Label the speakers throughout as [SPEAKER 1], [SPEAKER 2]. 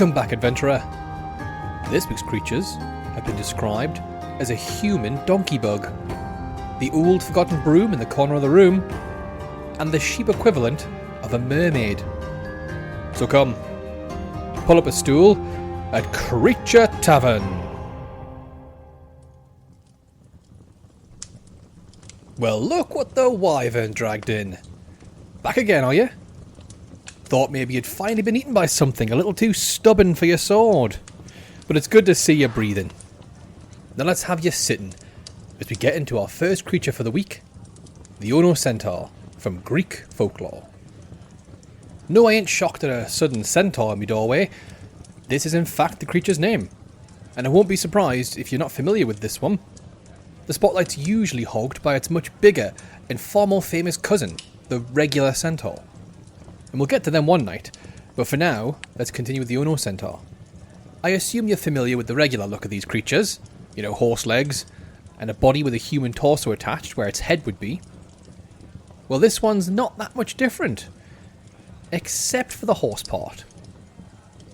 [SPEAKER 1] Welcome back, adventurer. This week's creatures have been described as a human donkey bug, the old forgotten broom in the corner of the room, and the sheep equivalent of a mermaid. So come, pull up a stool at Creature Tavern. Well, look what the wyvern dragged in. Back again, are you? Thought maybe you'd finally been eaten by something a little too stubborn for your sword. But it's good to see you breathing. Now let's have you sitting as we get into our first creature for the week, the Onocentaur from Greek folklore. No, I ain't shocked at a sudden centaur in my doorway. This is in fact the creature's name, and I won't be surprised if you're not familiar with this one. The spotlight's usually hogged by its much bigger and far more famous cousin, the regular centaur. And we'll get to them one night, but for now, let's continue with the Onocentaur. I assume you're familiar with the regular look of these creatures, you know, horse legs, and a body with a human torso attached where its head would be. Well, this one's not that much different, except for the horse part.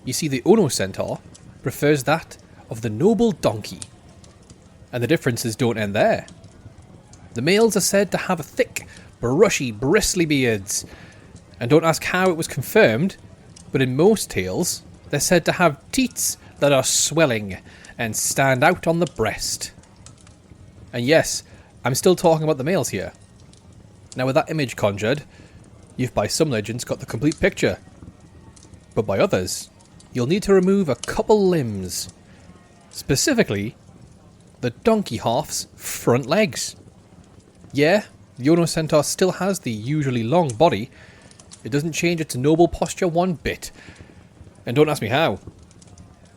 [SPEAKER 1] You see, the Onocentaur prefers that of the noble donkey, and the differences don't end there. The males are said to have thick, brushy, bristly beards, and don't ask how it was confirmed, but in most tales, they're said to have teats that are swelling and stand out on the breast. And yes, I'm still talking about the males here. Now with that image conjured, you've by some legends got the complete picture. But by others, you'll need to remove a couple limbs. Specifically, the donkey half's front legs. Yeah, the Onocentaur still has the usually long body. It doesn't change its noble posture one bit. And don't ask me how.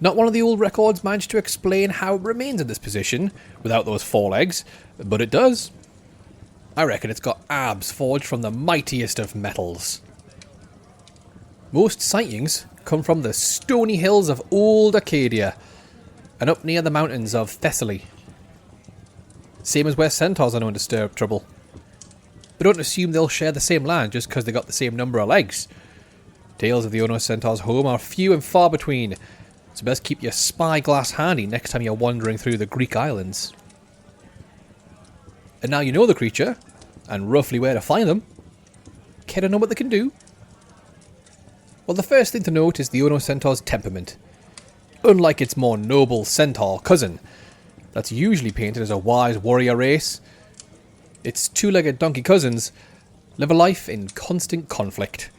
[SPEAKER 1] Not one of the old records managed to explain how it remains in this position without those forelegs, but it does. I reckon it's got abs forged from the mightiest of metals. Most sightings come from the stony hills of old Arcadia and up near the mountains of Thessaly. Same as where centaurs are known to stir up trouble. But don't assume they'll share the same land just because they got the same number of legs. Tales of the Onocentaur's home are few and far between, so best keep your spyglass handy next time you're wandering through the Greek islands. And now you know the creature, and roughly where to find them. Care to know what they can do? Well, the first thing to note is the Onocentaur's temperament. Unlike its more noble centaur cousin, that's usually painted as a wise warrior race, its two-legged donkey cousins live a life in constant conflict.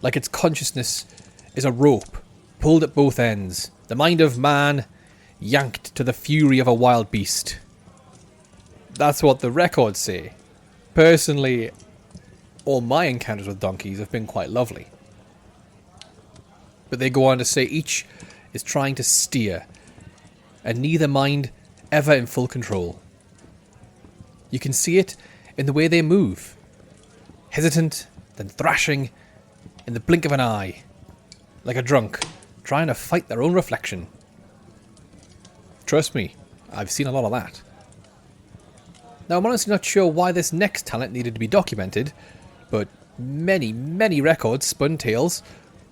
[SPEAKER 1] Like its consciousness is a rope pulled at both ends, the mind of man yanked to the fury of a wild beast. That's what the records say. Personally, all my encounters with donkeys have been quite lovely. But they go on to say each is trying to steer, and neither mind ever in full control. You can see it in the way they move. Hesitant, then thrashing, in the blink of an eye. Like a drunk, trying to fight their own reflection. Trust me, I've seen a lot of that. Now, I'm honestly not sure why this next talent needed to be documented, but many, many records spun tales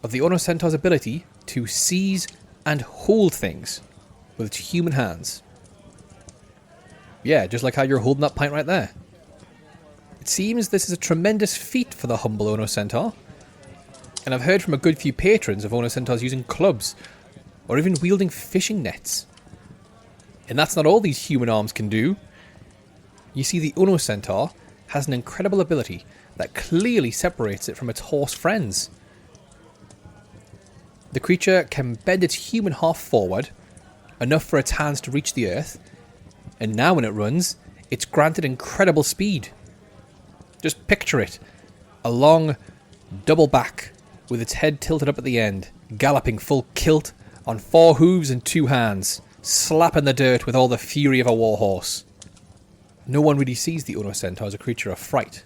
[SPEAKER 1] of the Onocentaur's ability to seize and hold things with its human hands. Yeah, just like how you're holding that pint right there. It seems this is a tremendous feat for the humble Onocentaur, and I've heard from a good few patrons of Onocentaurs using clubs, or even wielding fishing nets. And that's not all these human arms can do. You see, the Onocentaur has an incredible ability that clearly separates it from its horse friends. The creature can bend its human half forward, enough for its hands to reach the earth, and now when it runs, it's granted incredible speed. Just picture it, a long double back with its head tilted up at the end, galloping full kilt on 4 hooves and 2 hands, slapping the dirt with all the fury of a warhorse. No one really sees the Onocentaur as a creature of fright,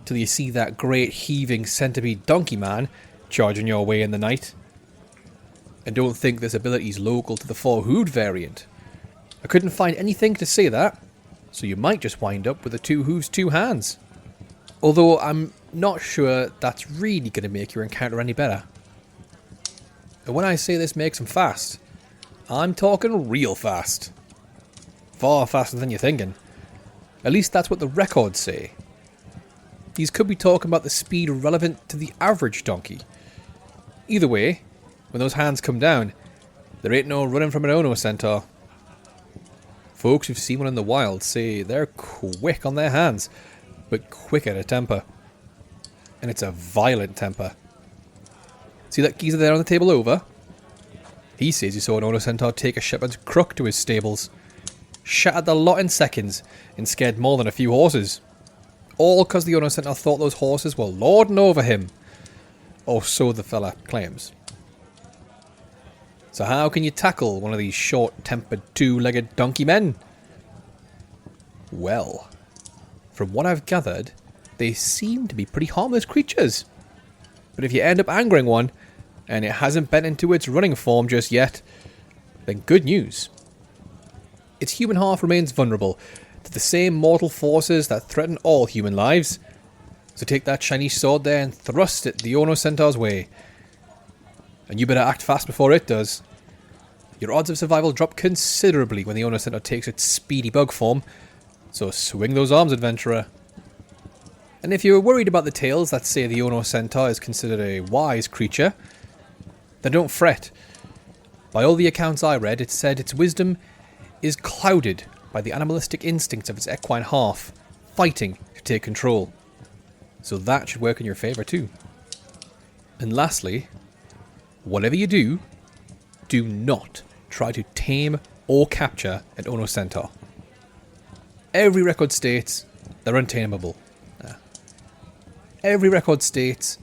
[SPEAKER 1] till you see that great heaving centipede donkey man charging your way in the night. And don't think this ability is local to the 4-hooved variant. I couldn't find anything to say that, so you might just wind up with a 2 hooves, 2 hands. Although I'm not sure that's really going to make your encounter any better. And when I say this makes them fast, I'm talking real fast. Far faster than you're thinking. At least that's what the records say. These could be talking about the speed relevant to the average donkey. Either way, when those hands come down, there ain't no running from an Onocentaur. Folks who've seen one in the wild say they're quick on their hands, but quicker to temper. And it's a violent temper. See that geezer there on the table over? He says he saw an Onocentaur take a shepherd's crook to his stables, shattered the lot in seconds, and scared more than a few horses. All because the Onocentaur thought those horses were lording over him. Or so the fella claims. So how can you tackle one of these short-tempered two-legged donkey men? Well, from what I've gathered, they seem to be pretty harmless creatures. But if you end up angering one, and it hasn't bent into its running form just yet, then good news. Its human half remains vulnerable to the same mortal forces that threaten all human lives. So take that shiny sword there and thrust it the Onocentaur's way. And you better act fast before it does. Your odds of survival drop considerably when the Onocentaur takes its speedy bug form, so swing those arms, adventurer. And if you're worried about the tales that say the Onocentaur is considered a wise creature, then don't fret. By all the accounts I read, it said its wisdom is clouded by the animalistic instincts of its equine half, fighting to take control. So that should work in your favour too. And lastly, whatever you do, do not try to tame or capture an Onocentaur. Every record states they're untamable. Every record states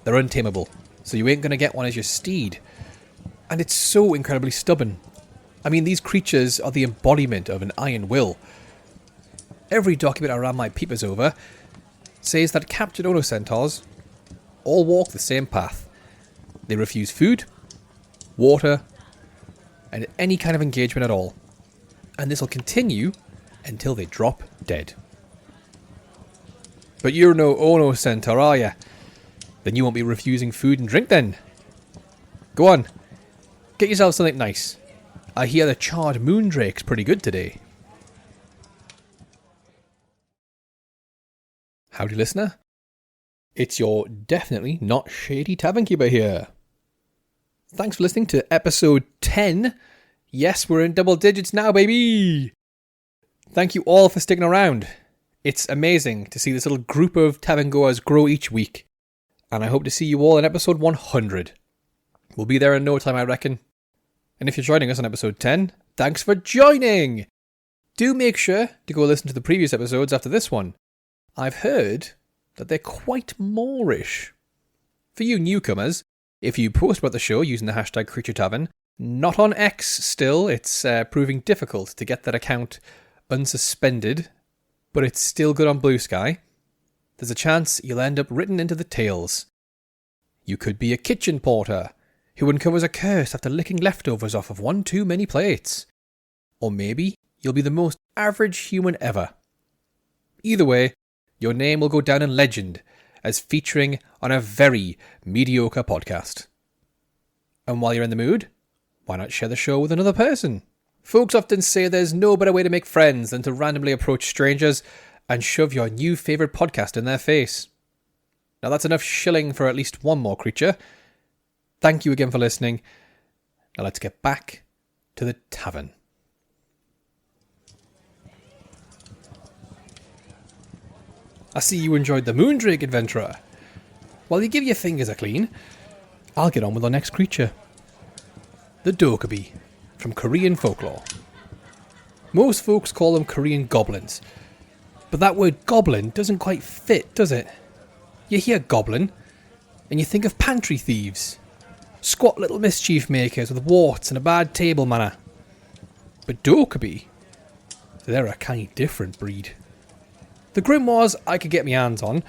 [SPEAKER 1] they're untamable, so you ain't going to get one as your steed. And it's so incredibly stubborn. I mean, these creatures are the embodiment of an iron will. Every document I ran my peepers over says that captured Onocentaurs all walk the same path. They refuse food, water, and any kind of engagement at all. And this will continue until they drop dead. But you're no Onocentaur, are ya? Then you won't be refusing food and drink then. Go on, get yourself something nice. I hear the charred moondrake's pretty good today. Howdy, listener. It's your definitely not shady Tavernkeeper here. Thanks for listening to episode 10. Yes, we're in double digits now, baby! Thank you all for sticking around. It's amazing to see this little group of tavern goers grow each week. And I hope to see you all in episode 100. We'll be there in no time, I reckon. And if you're joining us on episode 10, thanks for joining! Do make sure to go listen to the previous episodes after this one. I've heard that they're quite Moorish. For you newcomers, if you post about the show using the hashtag CreatureTavern, not on X still, it's proving difficult to get that account unsuspended, but it's still good on Blue Sky. There's a chance you'll end up written into the tales. You could be a kitchen porter who uncovers a curse after licking leftovers off of one too many plates. Or maybe you'll be the most average human ever. Either way, your name will go down in legend as featuring on a very mediocre podcast. And while you're in the mood, why not share the show with another person? Folks often say there's no better way to make friends than to randomly approach strangers and shove your new favourite podcast in their face. Now that's enough shilling for at least one more creature. Thank you again for listening. Now let's get back to the tavern. I see you enjoyed the Moondrake, adventurer. While you give your fingers a clean, I'll get on with our next creature. The Dokkaebu, from Korean folklore. Most folks call them Korean goblins, but that word goblin doesn't quite fit, does it? You hear goblin, and you think of pantry thieves, squat little mischief makers with warts and a bad table manner. But Dokkaebu, they're a kind of different breed. The grimoires I could get my hands on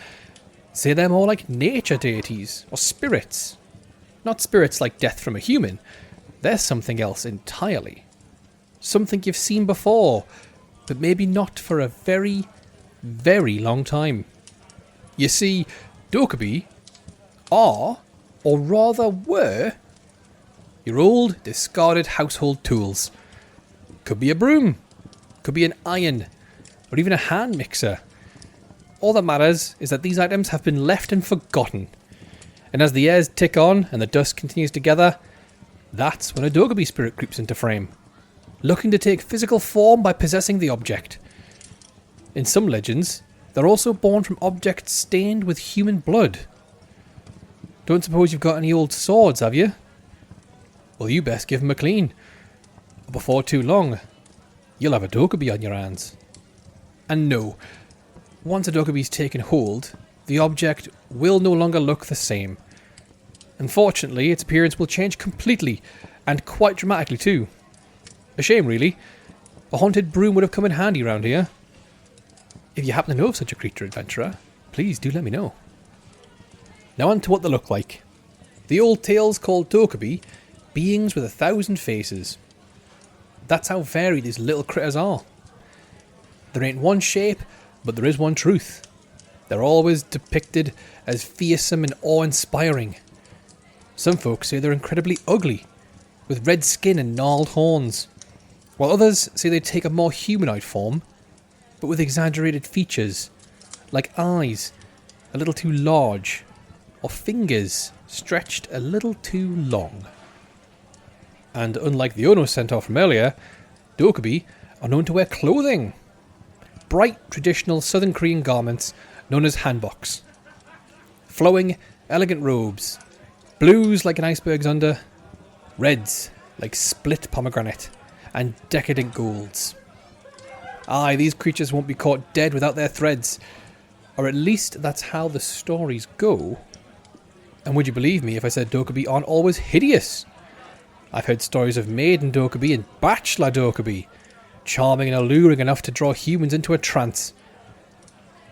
[SPEAKER 1] say they're more like nature deities or spirits. Not spirits like death from a human. They're something else entirely. Something you've seen before, but maybe not for a very, very long time. You see, Dokkaebu are, or rather were, Your old, discarded household tools. Could be a broom, could be an iron, or even a hand mixer. All that matters is that these items have been left and forgotten. And as the years tick on and the dust continues to gather, that's when a Dokkaebu spirit creeps into frame, looking to take physical form by possessing the object. In some legends, they're also born from objects stained with human blood. Don't suppose you've got any old swords, have you? Well, you best give them a clean. Or before too long, you'll have a Dokkaebu on your hands. And no, once a Dokkaebu's taken hold, the object will no longer look the same. Unfortunately, its appearance will change completely, and quite dramatically too. A shame, really. A haunted broom would have come in handy around here. If you happen to know of such a creature, adventurer, please do let me know. Now on to what they look like. The old tales called Dokkaebu, beings with 1,000 faces. That's how varied these little critters are. There ain't one shape, but there is one truth. They're always depicted as fearsome and awe-inspiring. Some folks say they're incredibly ugly, with red skin and gnarled horns, while others say they take a more humanoid form, but with exaggerated features, like eyes a little too large, or fingers stretched a little too long. And unlike the Onocentaur from earlier, Dokkaebu are known to wear clothing. Bright traditional Southern Korean garments known as hanboks. Flowing, elegant robes. Blues like an iceberg's under. Reds like split pomegranate. And decadent golds. Aye, these creatures won't be caught dead without their threads. Or at least that's how the stories go. And would you believe me if I said Dokkaebu aren't always hideous? I've heard stories of maiden Dokkaebu and bachelor Dokkaebu, charming and alluring enough to draw humans into a trance.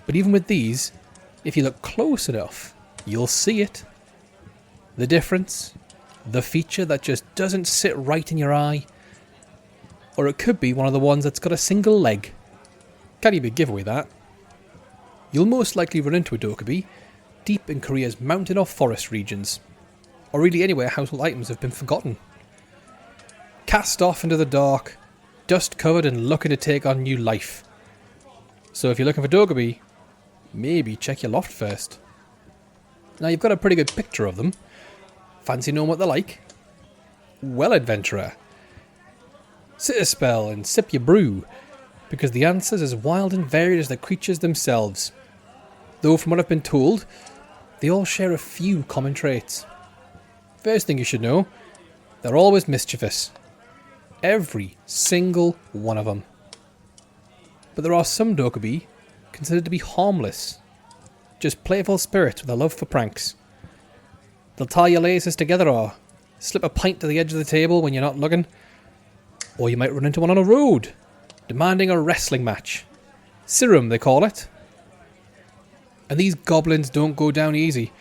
[SPEAKER 1] But even with these, if you look close enough, you'll see it. The difference, the feature that just doesn't sit right in your eye. Or it could be one of the ones that's got a single leg. Can't even give away that. You'll most likely run into a Dokkaebu deep in Korea's mountain or forest regions, or really anywhere household items have been forgotten. Cast off into the dark, dust covered and looking to take on new life. So if you're looking for Dokkaebu, maybe check your loft first. Now you've got a pretty good picture of them. Fancy knowing what they're like? Well, adventurer, sit a spell and sip your brew, because the answer's as wild and varied as the creatures themselves. Though from what I've been told, they all share a few common traits. First thing you should know, they're always mischievous. Every single one of them. But there are some Dokkaebu considered to be harmless. Just playful spirits with a love for pranks. They'll tie your laces together or slip a pint to the edge of the table when you're not looking. Or you might run into one on a road, demanding a wrestling match. Serum, they call it. And these goblins don't go down easy.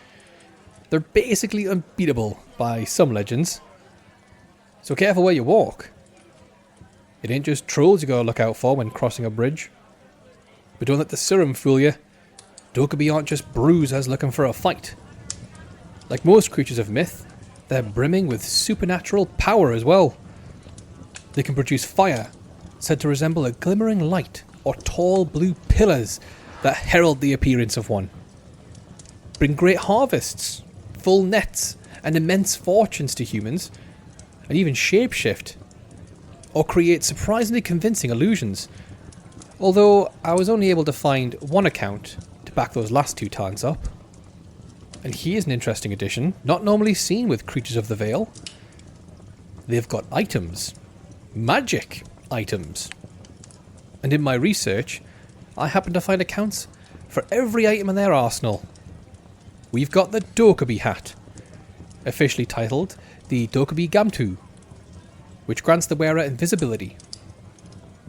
[SPEAKER 1] They're basically unbeatable by some legends. So careful where you walk. It ain't just trolls you gotta look out for when crossing a bridge. But don't let the serum fool you. Dokkaebu aren't just bruisers looking for a fight. Like most creatures of myth, they're brimming with supernatural power as well. They can produce fire, said to resemble a glimmering light, or tall blue pillars that herald the appearance of one. Bring great harvests, full nets, and immense fortunes to humans, and even shapeshift, or create surprisingly convincing illusions. Although I was only able to find one account to back those last two talents up. And here's an interesting addition, not normally seen with creatures of the Vale. They've got items. Magic items. And in my research, I happened to find accounts for every item in their arsenal. We've got the Dokkaebu hat, officially titled the Dokkaebu Gamtu, which grants the wearer invisibility.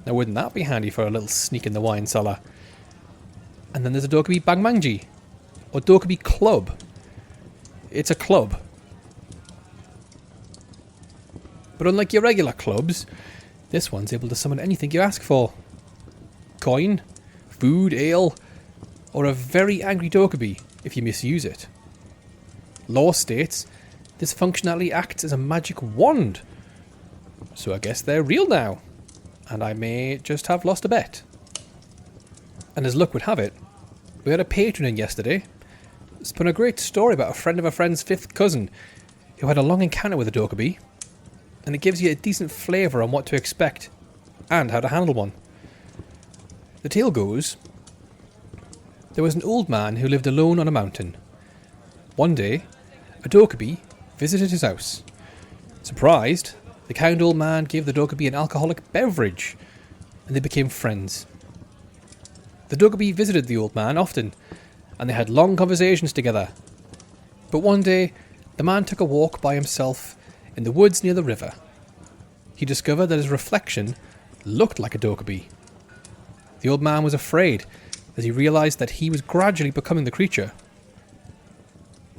[SPEAKER 1] Now wouldn't that be handy for a little sneak in the wine cellar? And then there's a Dokkaebu Bangmangji, or Dokkaebu Club. It's a club. But unlike your regular clubs, this one's able to summon anything you ask for. Coin, food, ale, or a very angry Dokkaebu if you misuse it. Law states This functionality acts as a magic wand. So I guess they're real now. And I may just have lost a bet. And as luck would have it, we had a patron in yesterday. Spun a great story about a friend of a friend's fifth cousin who had a long encounter with a Dokkaebu. And it gives you a decent flavour on what to expect and how to handle one. The tale goes, there was an old man who lived alone on a mountain. One day, a Dokkaebu visited his house. Surprised, the kind old man gave the Dokkaebu an alcoholic beverage, and they became friends. The Dokkaebu visited the old man often, and they had long conversations together. But one day, the man took a walk by himself in the woods near the river. He discovered that his reflection looked like a Dokkaebu. The old man was afraid, as he realised that he was gradually becoming the creature.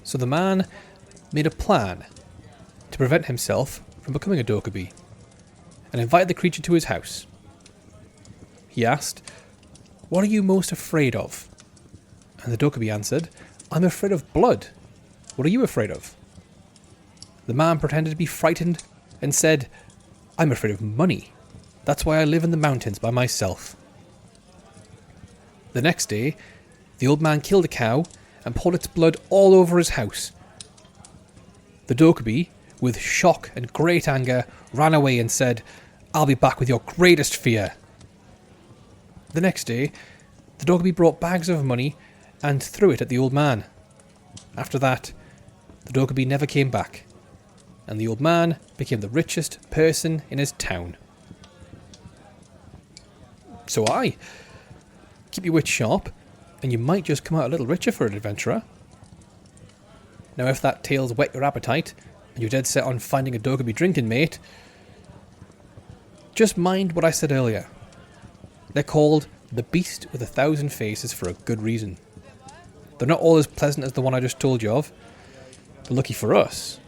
[SPEAKER 1] So the man made a plan to prevent himself from becoming a Dokkaebu, and invited the creature to his house. He asked, "What are you most afraid of?" And the Dokkaebu answered, "I'm afraid of blood. What are you afraid of?" The man pretended to be frightened and said, "I'm afraid of money. That's why I live in the mountains by myself." The next day, the old man killed a cow and poured its blood all over his house. The Dokkaebu, with shock and great anger, ran away and said, "I'll be back with your greatest fear." The next day, the Dokkaebu brought bags of money and threw it at the old man. After that, the Dokkaebu never came back, and the old man became the richest person in his town. So keep your wits sharp, and you might just come out a little richer for an adventurer. Now if that tale's whet your appetite, and you're dead set on finding a Dokkaebu drinking mate, just mind what I said earlier. They're called the Beast with 1,000 Faces for a good reason. They're not all as pleasant as the one I just told you of, but lucky for us,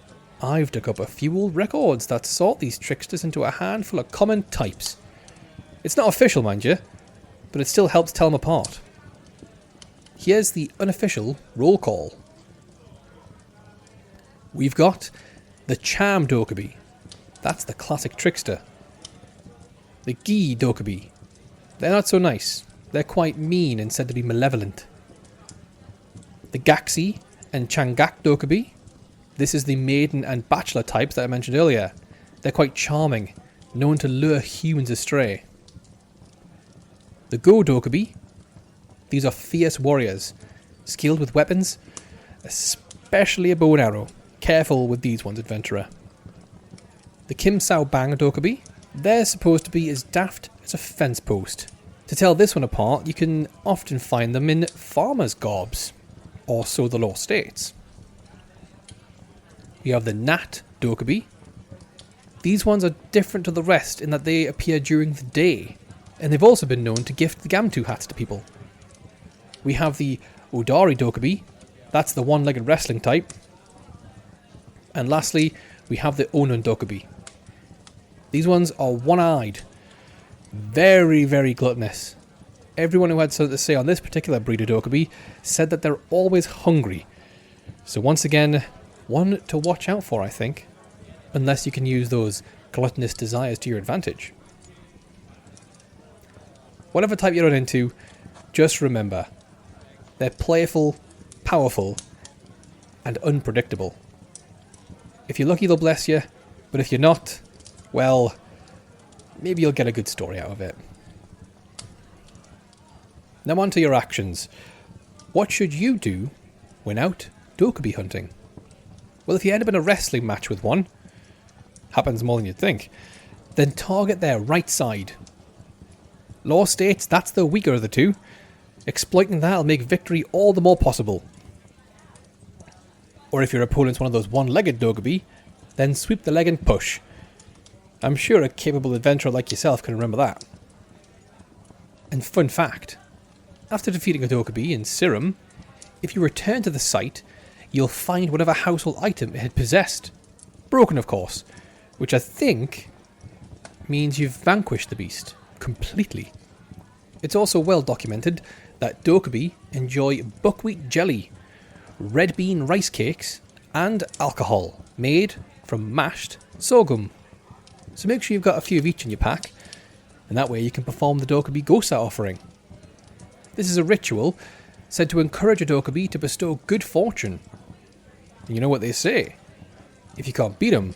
[SPEAKER 1] I've dug up a few old records that sort these tricksters into a handful of common types. It's not official, mind you, but it still helps tell them apart. Here's the unofficial roll call. We've got the Charm Dokkaebu. That's the classic trickster. The Gi Dokkaebu. They're not so nice. They're quite mean and said to be malevolent. The Gaxi and Changak Dokkaebu. This is the maiden and bachelor types that I mentioned earlier. They're quite charming, known to lure humans astray. The Go Dokkaebu. These are fierce warriors, skilled with weapons, especially a bow and arrow. Careful with these ones, adventurer. The Kim Sao Bang Dokkaebu. They're supposed to be as daft as a fence post. To tell this one apart, you can often find them in farmers' garbs, or so the law states. We have the Nat Dokkaebu. These ones are different to the rest in that they appear during the day, and they've also been known to gift the Gamtu hats to people. We have the Odari Dokkaebu. That's the one-legged wrestling type. And lastly, we have the Onan Dokkaebu. These ones are one-eyed. Very, very gluttonous. Everyone who had something to say on this particular breed of Dokkaebu said that they're always hungry. So once again, one to watch out for, I think. Unless you can use those gluttonous desires to your advantage. Whatever type you run into, just remember, they're playful, powerful, and unpredictable. If you're lucky, they'll bless you, but if you're not, well, maybe you'll get a good story out of it. Now on to your actions. What should you do when out Dokkaebu hunting? Well, if you end up in a wrestling match with one, happens more than you'd think, then target their right side. Law states that's the weaker of the two. Exploiting that will make victory all the more possible. Or if your opponent's one of those one-legged Dokkaebu, then sweep the leg and push. I'm sure a capable adventurer like yourself can remember that. And fun fact, after defeating a Dokkaebu in Sirum, if you return to the site, you'll find whatever household item it had possessed. Broken, of course, which I think means you've vanquished the beast completely. It's also well documented that Dokkaebu enjoy buckwheat jelly, red bean rice cakes, and alcohol made from mashed sorghum. So make sure you've got a few of each in your pack, and that way you can perform the Dokkaebu Gosa offering. This is a ritual said to encourage a Dokkaebu to bestow good fortune. And you know what they say? If you can't beat them,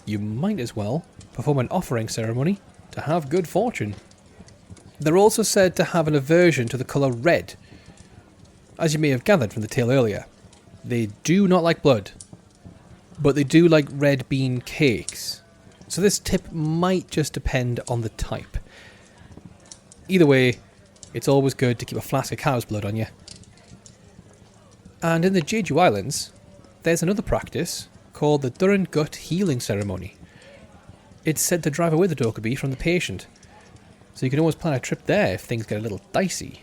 [SPEAKER 1] you might as well perform an offering ceremony to have good fortune. They're also said to have an aversion to the colour red. As you may have gathered from the tale earlier, they do not like blood, but they do like red bean cakes. So this tip might just depend on the type. Either way, it's always good to keep a flask of cow's blood on you. And in the Jeju Islands, there's another practice called the Durin Gut Healing Ceremony. It's said to drive away the Dokkaebu from the patient, so you can always plan a trip there if things get a little dicey.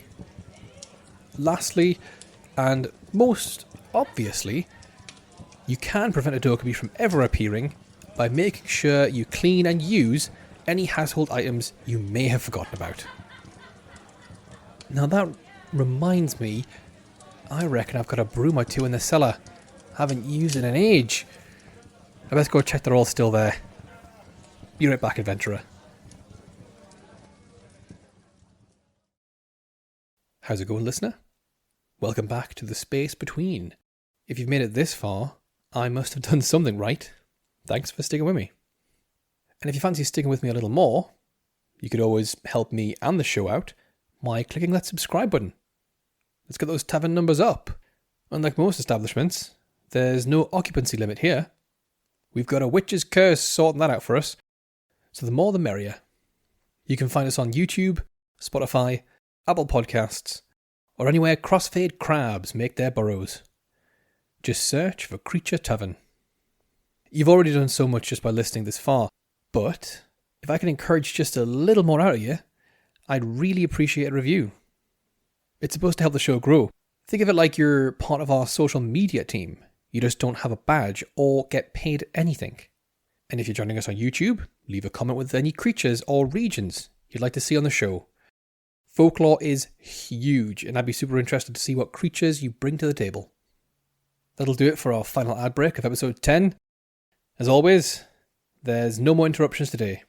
[SPEAKER 1] Lastly, and most obviously, you can prevent a Dokkaebu from ever appearing by making sure you clean and use any household items you may have forgotten about. Now that reminds me, I reckon I've got a broom or two in the cellar. Haven't used it in an age. I best go check they're all still there. Be right back, adventurer. How's it going, listener? Welcome back to the space between. If you've made it this far, I must have done something right. Thanks for sticking with me. And if you fancy sticking with me a little more, you could always help me and the show out by clicking that subscribe button. Let's get those tavern numbers up. Unlike most establishments, there's no occupancy limit here. We've got a witch's curse sorting that out for us, so the more the merrier. You can find us on YouTube, Spotify, Apple Podcasts, or anywhere crossfade crabs make their burrows. Just search for Creature Tavern. You've already done so much just by listening this far, but if I can encourage just a little more out of you, I'd really appreciate a review. It's supposed to help the show grow. Think of it like you're part of our social media team. You just don't have a badge or get paid anything. And if you're joining us on YouTube, leave a comment with any creatures or regions you'd like to see on the show. Folklore is huge, and I'd be super interested to see what creatures you bring to the table. That'll do it for our final ad break of episode 10. As always, there's no more interruptions today.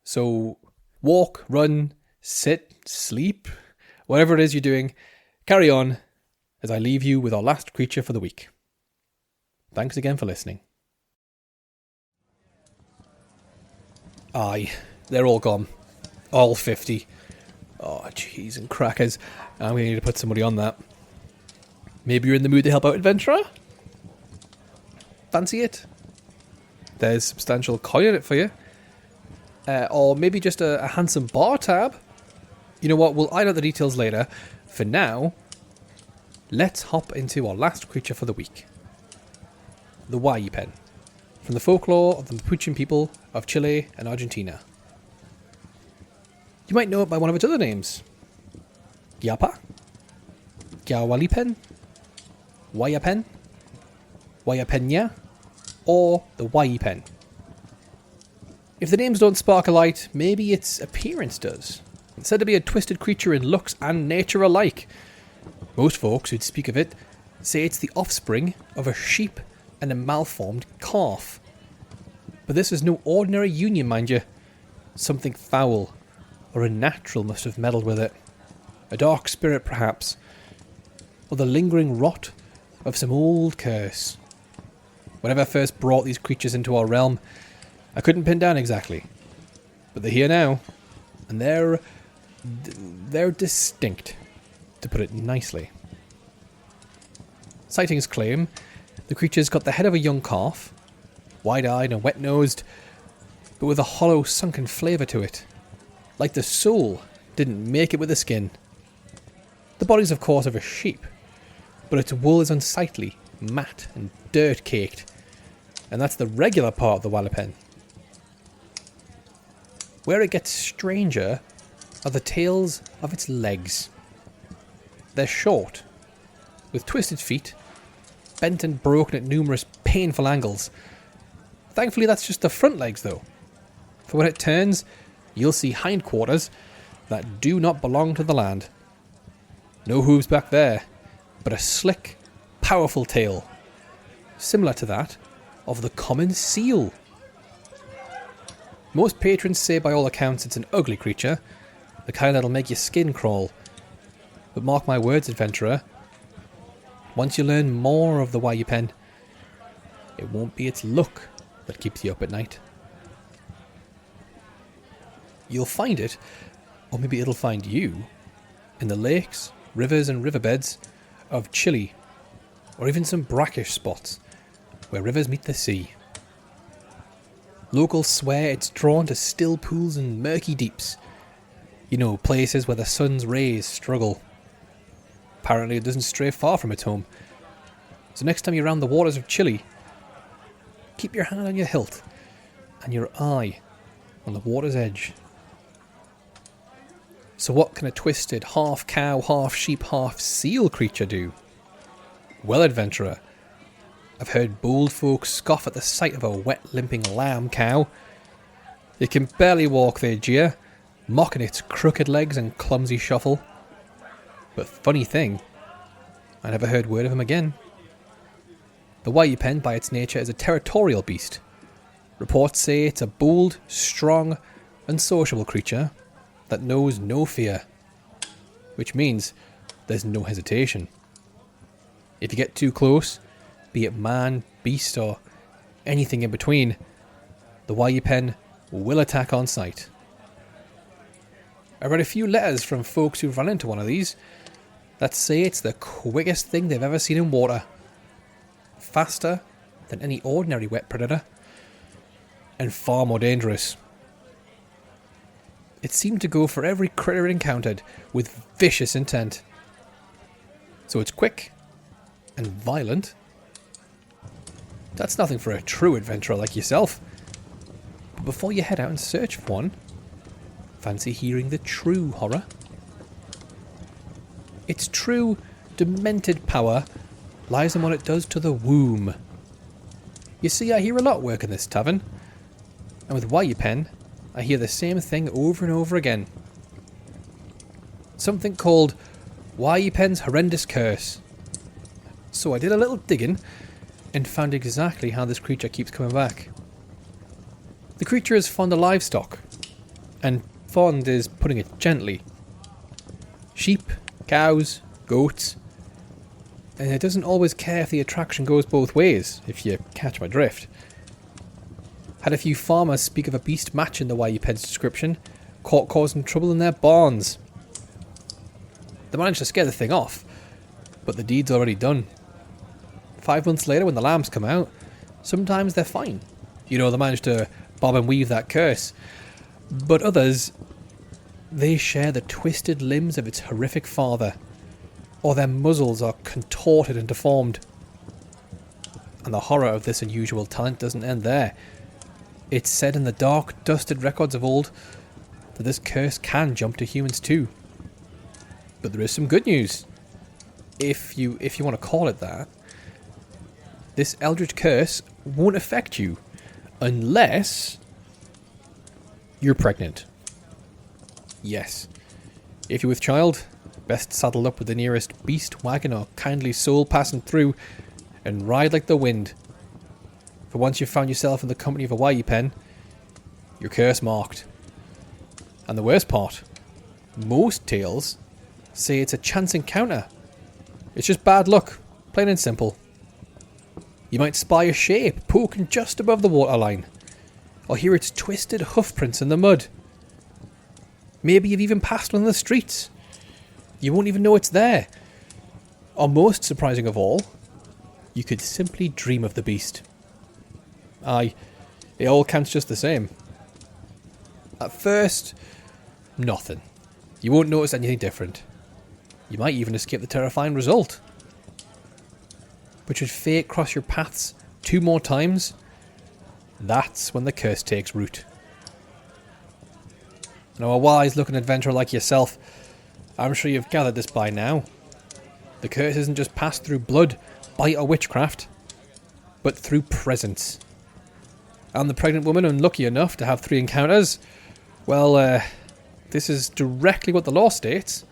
[SPEAKER 1] So walk, run, sit, sleep, whatever it is you're doing, carry on as I leave you with our last creature for the week. Thanks again for listening. Aye, they're all gone. All 50. Oh, cheese and crackers. I'm going to need to put somebody on that. Maybe you're in the mood to help out, adventurer? Fancy it? There's substantial coin in it for you. Or maybe just a handsome bar tab. You know what, we'll iron out the details later. For now, let's hop into our last creature for the week. The Huallipén, from the folklore of the Mapuchin people of Chile and Argentina. You might know it by one of its other names. Gyapa, Huallipén, Huallipén, Huallipéña, or the Huallipén. If the names don't spark a light, maybe its appearance does. It's said to be a twisted creature in looks and nature alike. Most folks who'd speak of it say it's the offspring of a sheep and a malformed calf. But this is no ordinary union, mind you. Something foul or unnatural must have meddled with it. A dark spirit, perhaps, or the lingering rot of some old curse. Whenever I first brought these creatures into our realm, I couldn't pin down exactly. But they're here now, and they're distinct, to put it nicely. Sightings claim the creature's got the head of a young calf, wide-eyed and wet-nosed, but with a hollow, sunken flavour to it. Like the soul didn't make it with the skin. The body's of course of a sheep, but its wool is unsightly, matte and dirt-caked, and that's the regular part of the Huallipén. Where it gets stranger are the tails of its legs. They're short, with twisted feet, bent and broken at numerous painful angles. Thankfully that's just the front legs though, for when it turns, you'll see hindquarters that do not belong to the land. No hooves back there, but a slick, powerful tail. similar to that of the common seal. Most patrons say by all accounts it's an ugly creature, the kind that'll make your skin crawl. But mark my words, adventurer, once you learn more of the Huallipén, it won't be its look that keeps you up at night. You'll find it, or maybe it'll find you, in the lakes, rivers and riverbeds of Chile, or even some brackish spots where rivers meet the sea. Locals swear it's drawn to still pools and murky deeps. You know, places where the sun's rays struggle. Apparently it doesn't stray far from its home. So next time you're around the waters of Chile, keep your hand on your hilt and your eye on the water's edge. So what can a twisted half cow, half sheep, half seal creature do? Well, adventurer, I've heard bold folk scoff at the sight of a wet limping lamb cow. They can barely walk, they jeer, mocking its crooked legs and clumsy shuffle. But funny thing, I never heard word of him again. The Huallipén, by its nature, is a territorial beast. Reports say it's a bold, strong, and sociable creature that knows no fear, which means there's no hesitation. If you get too close, be it man, beast, or anything in between, the Huallipén will attack on sight. I read a few letters from folks who've run into one of these that say it's the quickest thing they've ever seen in water. Faster than any ordinary wet predator, and far more dangerous. It seemed to go for every critter it encountered with vicious intent. So it's quick and violent. That's nothing for a true adventurer like yourself. But before you head out and search for one, fancy hearing the true horror? Its true, demented power lies in what it does to the womb. You see, I hear a lot work in this tavern, and with Huallipén, I hear the same thing over and over again. Something called Huallipén's horrendous curse. So I did a little digging and found exactly how this creature keeps coming back. The creature is fond of livestock, and fond is putting it gently. Sheep, cows, goats, and it doesn't always care if the attraction goes both ways, if you catch my drift. Had a few farmers speak of a beast matching the Huallipén's description, caught causing trouble in their barns. They managed to scare the thing off, but the deed's already done. 5 months later, when the lambs come out, sometimes they're fine. You know, they manage to bob and weave that curse. But others, they share the twisted limbs of its horrific father, or their muzzles are contorted and deformed. And the horror of this unusual talent doesn't end there. It's said in the dark, dusted records of old that this curse can jump to humans too. But there is some good news, if you want to call it that. This eldritch curse won't affect you unless you're pregnant. Yes, if you're with child, best saddle up with the nearest beast, wagon or kindly soul passing through and ride like the wind. For once you've found yourself in the company of a Huallipén, you're curse marked. And the worst part, most tales say it's a chance encounter. It's just bad luck, plain and simple. You might spy a shape poking just above the waterline, or hear its twisted hoof prints in the mud. Maybe you've even passed one in the streets. You won't even know it's there. Or most surprising of all, you could simply dream of the beast. Aye, it all counts just the same. At first, nothing. You won't notice anything different. You might even escape the terrifying result. But should fate cross your paths 2 more times, that's when the curse takes root. Now, a wise-looking adventurer like yourself, I'm sure you've gathered this by now. The curse isn't just passed through blood, bite or witchcraft, but through presence. And the pregnant woman unlucky enough to have 3 encounters, well, this is directly what the law states.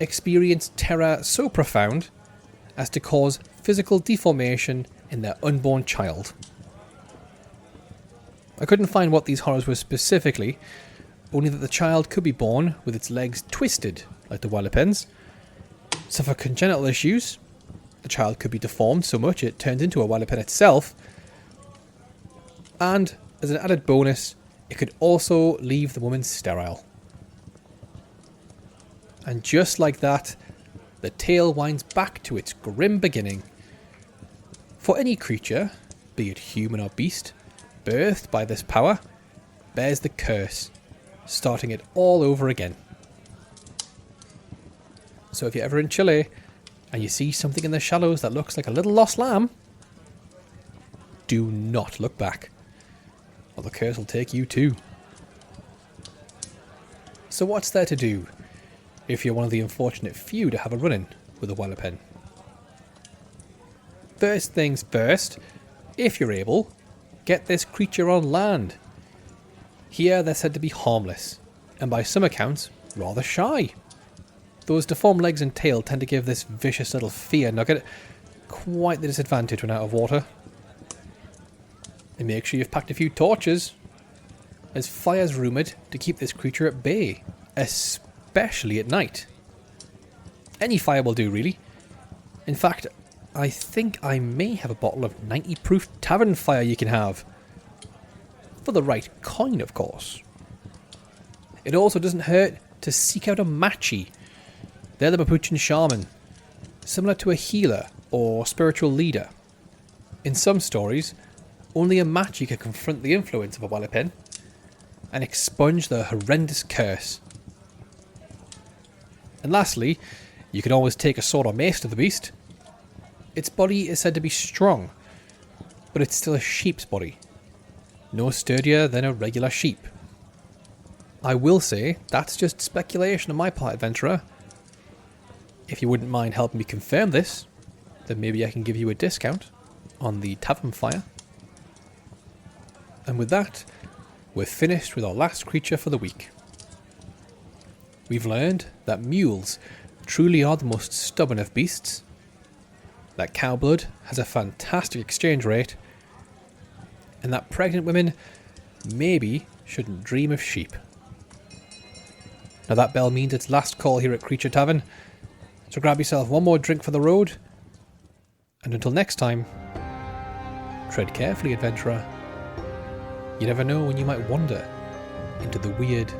[SPEAKER 1] Experienced terror so profound as to cause physical deformation in their unborn child. I couldn't find what these horrors were specifically, only that the child could be born with its legs twisted like the Huallipéns, suffer congenital issues, the child could be deformed so much it turns into a Huallipén itself, and as an added bonus, it could also leave the woman sterile. And just like that, the tale winds back to its grim beginning. For any creature, be it human or beast, birthed by this power, bears the curse, starting it all over again. So if you're ever in Chile, and you see something in the shallows that looks like a little lost lamb, do not look back, or the curse will take you too. So what's there to do, if you're one of the unfortunate few to have a run-in with a Huallipén? First things first, if you're able, get this creature on land. Here they're said to be harmless, and by some accounts, rather shy. Those deformed legs and tail tend to give this vicious little fear nugget quite the disadvantage when out of water. And make sure you've packed a few torches, as fire's rumoured to keep this creature at bay, especially at night. Any fire will do, really. In fact, I think I may have a bottle of 90 proof tavern fire you can have. For the right coin, of course. It also doesn't hurt to seek out a machi. They're the Mapuchan shaman, similar to a healer or spiritual leader. In some stories, only a machi can confront the influence of a Huallipén and expunge the horrendous curse. And lastly, you can always take a sword or mace to the beast. Its body is said to be strong, but it's still a sheep's body. No sturdier than a regular sheep. I will say, that's just speculation on my part, adventurer. If you wouldn't mind helping me confirm this, then maybe I can give you a discount on the tavern fire. And with that, we're finished with our last creature for the week. We've learned that mules truly are the most stubborn of beasts, that cow blood has a fantastic exchange rate, and that pregnant women maybe shouldn't dream of sheep. Now that bell means it's last call here at Creature Tavern, so grab yourself one more drink for the road, and until next time, tread carefully, adventurer. You never know when you might wander into the weird